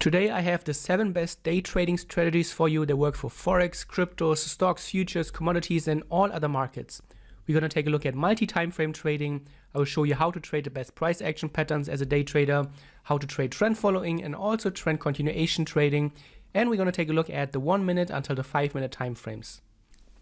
Today I have the 7 best day trading strategies for you that work for Forex, cryptos, stocks, futures, commodities and all other markets. We're going to take a look at multi-time frame trading. I will show you how to trade the best price action patterns as a day trader, how to trade trend following and also trend continuation trading. And we're going to take a look at the 1 minute until the 5 minute time frames.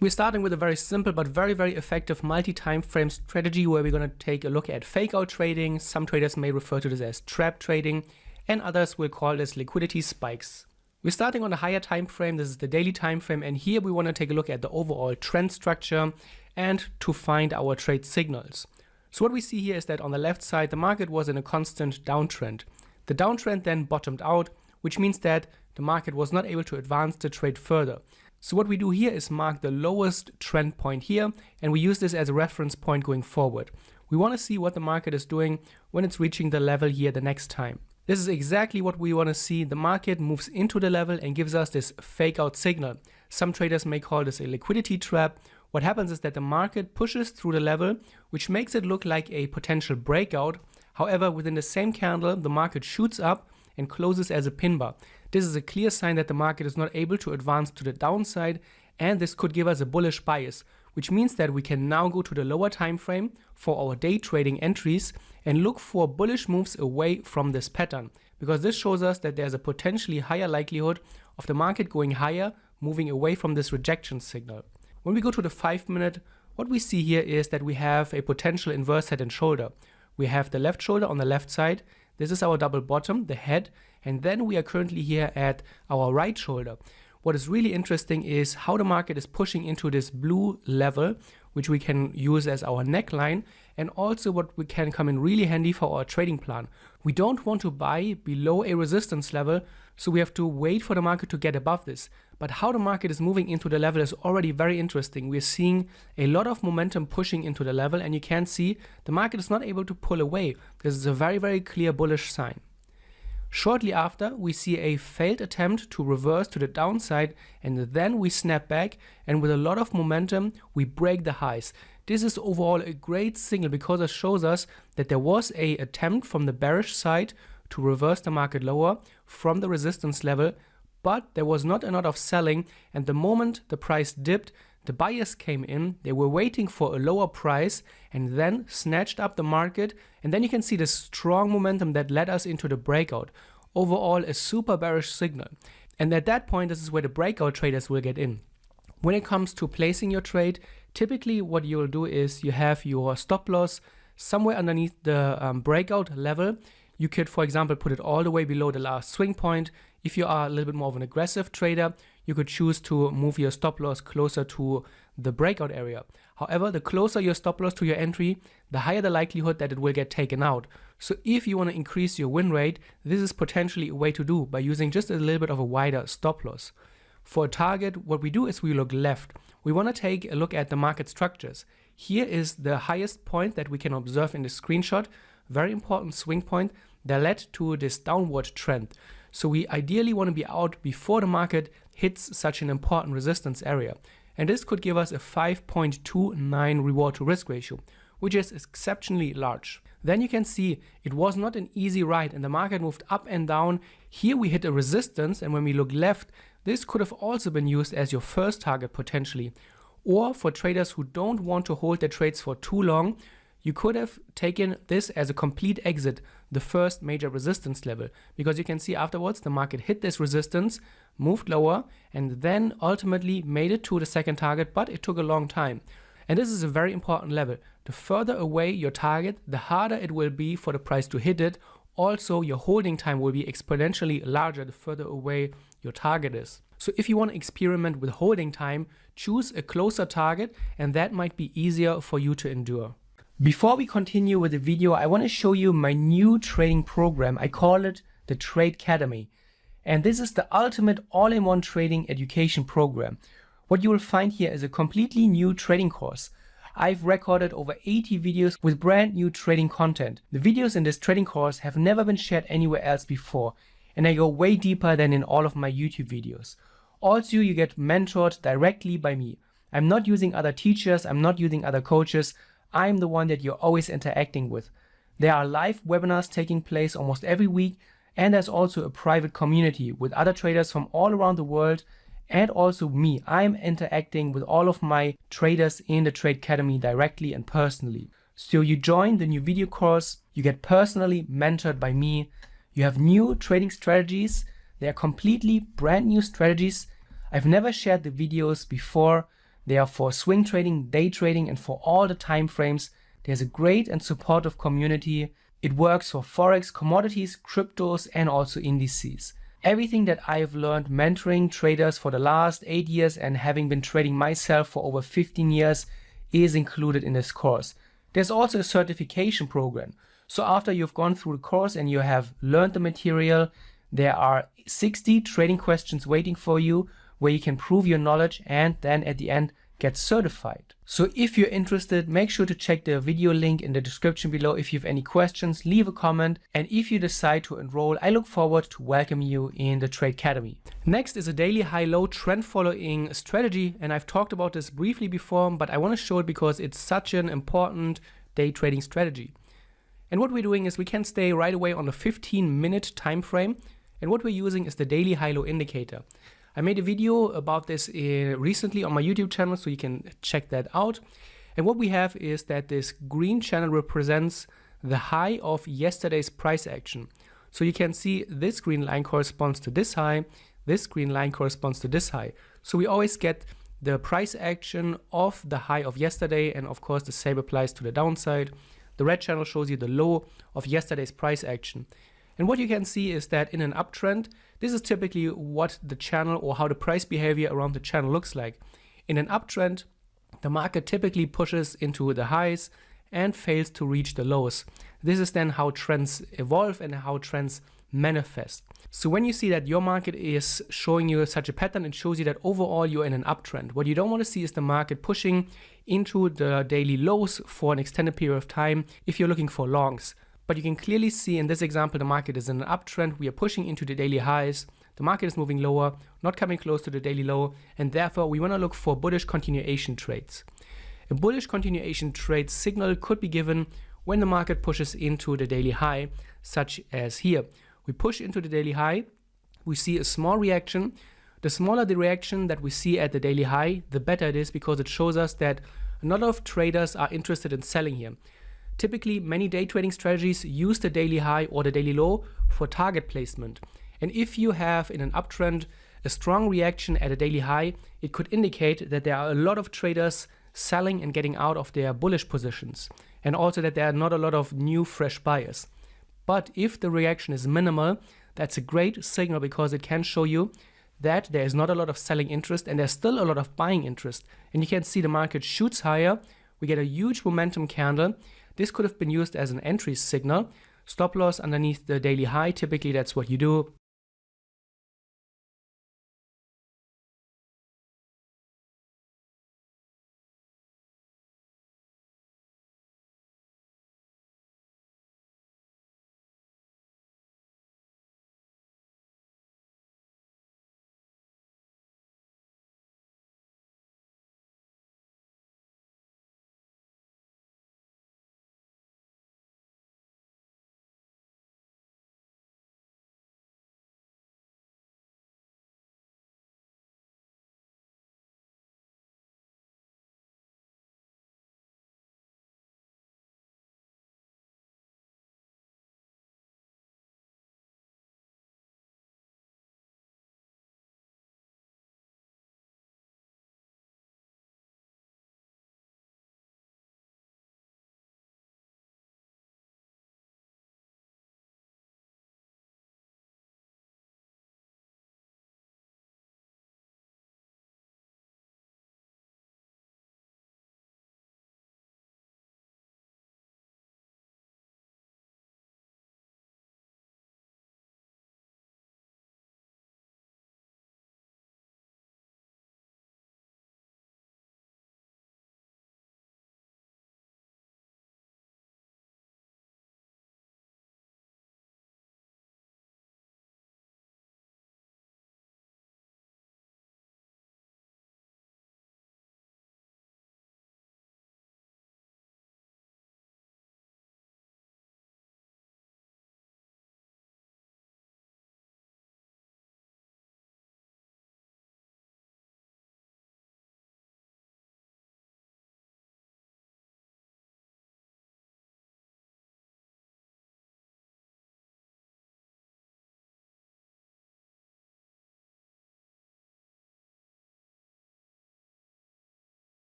We're starting with a very simple but very effective multi-time frame strategy where we're going to take a look at fake out trading. Some traders may refer to this as trap trading, and others will call this liquidity spikes. We're starting on a higher time frame. This is the daily time frame, and here we want to take a look at the overall trend structure and to find our trade signals. So what we see here is that on the left side the market was in a constant downtrend. The downtrend then bottomed out, which means that the market was not able to advance the trade further. So what we do here is mark the lowest trend point here, and we use this as a reference point going forward. We want to see what the market is doing when it's reaching the level here the next time. This is exactly what we want to see. The market moves into the level and gives us this fake out signal. Some traders may call this a liquidity trap. What happens is that the market pushes through the level, which makes it look like a potential breakout. However, within the same candle, the market shoots up and closes as a pin bar. This is a clear sign that the market is not able to advance to the downside, and this could give us a bullish bias, which means that we can now go to the lower time frame for our day trading entries and look for bullish moves away from this pattern, because this shows us that there's a potentially higher likelihood of the market going higher, moving away from this rejection signal. When we go to the 5 minute, what we see here is that we have a potential inverse head and shoulder. We have the left shoulder on the left side. This is our double bottom, the head, and then we are currently here at our right shoulder. What is really interesting is how the market is pushing into this blue level, which we can use as our neckline, and also what we can come in really handy for our trading plan. We don't want to buy below a resistance level, so we have to wait for the market to get above this. But how the market is moving into the level is already very interesting. We're seeing a lot of momentum pushing into the level, and you can see the market is not able to pull away. This is a very clear bullish sign. Shortly after, we see a failed attempt to reverse to the downside, and then we snap back, and with a lot of momentum, we break the highs. This is overall a great signal because it shows us that there was an attempt from the bearish side to reverse the market lower from the resistance level, but there was not a lot of selling, and the moment the price dipped, the buyers came in, they were waiting for a lower price and then snatched up the market, and then you can see the strong momentum that led us into the breakout. Overall, a super bearish signal. And at that point, this is where the breakout traders will get in. When it comes to placing your trade, typically what you will do is you have your stop loss somewhere underneath the breakout level. You could, for example, put it all the way below the last swing point. If you are a little bit more of an aggressive trader, you could choose to move your stop loss closer to the breakout area. However, the closer your stop loss to your entry, the higher the likelihood that it will get taken out. So if you want to increase your win rate, this is potentially a way to do by using just a little bit of a wider stop loss. For a target, what we do is we look left. We want to take a look at the market structures. Here is the highest point that we can observe in the screenshot, very important swing point that led to this downward trend. So we ideally want to be out before the market hits such an important resistance area. And this could give us a 5.29 reward to risk ratio, which is exceptionally large. Then you can see it was not an easy ride and the market moved up and down. Here we hit a resistance, and when we look left, this could have also been used as your first target potentially. Or for traders who don't want to hold their trades for too long, you could have taken this as a complete exit, the first major resistance level, because you can see afterwards the market hit this resistance, moved lower, and then ultimately made it to the second target, but it took a long time. And this is a very important level. The further away your target, the harder it will be for the price to hit it. Also, your holding time will be exponentially larger the further away your target is. So if you want to experiment with holding time, choose a closer target, and that might be easier for you to endure. Before we continue with the video, I want to show you my new trading program. I call it the Tradecademy. And this is the ultimate all-in-one trading education program. What you will find here is a completely new trading course. I've recorded over 80 videos with brand new trading content. The videos in this trading course have never been shared anywhere else before, and I go way deeper than in all of my YouTube videos. Also, you get mentored directly by me. I'm not using other teachers, I'm not using other coaches. I'm the one that you're always interacting with. There are live webinars taking place almost every week, And there's also a private community with other traders from all around the world, and also me. I'm interacting with all of my traders in the Tradecademy directly and personally. So you join the new video course, you get personally mentored by me, you have new trading strategies. They are completely brand new strategies. I've never shared the videos before. They are for swing trading, day trading, and for all the time frames. There's a great and supportive community. It works for Forex, commodities, cryptos, and also indices. Everything that I've learned mentoring traders for the last 8 years and having been trading myself for over 15 years is included in this course. There's also a certification program. So after you've gone through the course and you have learned the material, there are 60 trading questions waiting for you where you can prove your knowledge and then at the end get certified. So if you're interested, make sure to check the video link in the description below. If you have any questions, leave a comment. And if you decide to enroll, I look forward to welcoming you in the Tradecademy. Next is a daily high-low trend following strategy. And I've talked about this briefly before, but I want to show it because it's such an important day trading strategy. And what we're doing is we can stay right away on a 15-minute time frame. And what we're using is the daily high-low indicator. I made a video about this recently on my YouTube channel, so you can check that out. And what we have is that this green channel represents the high of yesterday's price action. So you can see this green line corresponds to this high, this green line corresponds to this high. So we always get the price action of the high of yesterday, and of course the same applies to the downside. The red channel shows you the low of yesterday's price action. And what you can see is that in an uptrend, this is typically what the channel or how the price behavior around the channel looks like. In an uptrend, the market typically pushes into the highs and fails to reach the lows. This is then how trends evolve and how trends manifest. So when you see that your market is showing you such a pattern, it shows you that overall you're in an uptrend. What you don't want to see is the market pushing into the daily lows for an extended period of time if you're looking for longs. But you can clearly see in this example, the market is in an uptrend. We are pushing into the daily highs. The market is moving lower, not coming close to the daily low. And therefore, we want to look for bullish continuation trades. A bullish continuation trade signal could be given when the market pushes into the daily high, such as here. We push into the daily high. We see a small reaction. The smaller the reaction that we see at the daily high, the better it is, because it shows us that a lot of traders are interested in selling here. Typically, many day trading strategies use the daily high or the daily low for target placement. And if you have in an uptrend a strong reaction at a daily high, it could indicate that there are a lot of traders selling and getting out of their bullish positions. And also that there are not a lot of new fresh buyers. But if the reaction is minimal, that's a great signal because it can show you that there is not a lot of selling interest and there's still a lot of buying interest. And you can see the market shoots higher. We get a huge momentum candle. This could have been used as an entry signal. Stop loss underneath the daily high. Typically, that's what you do.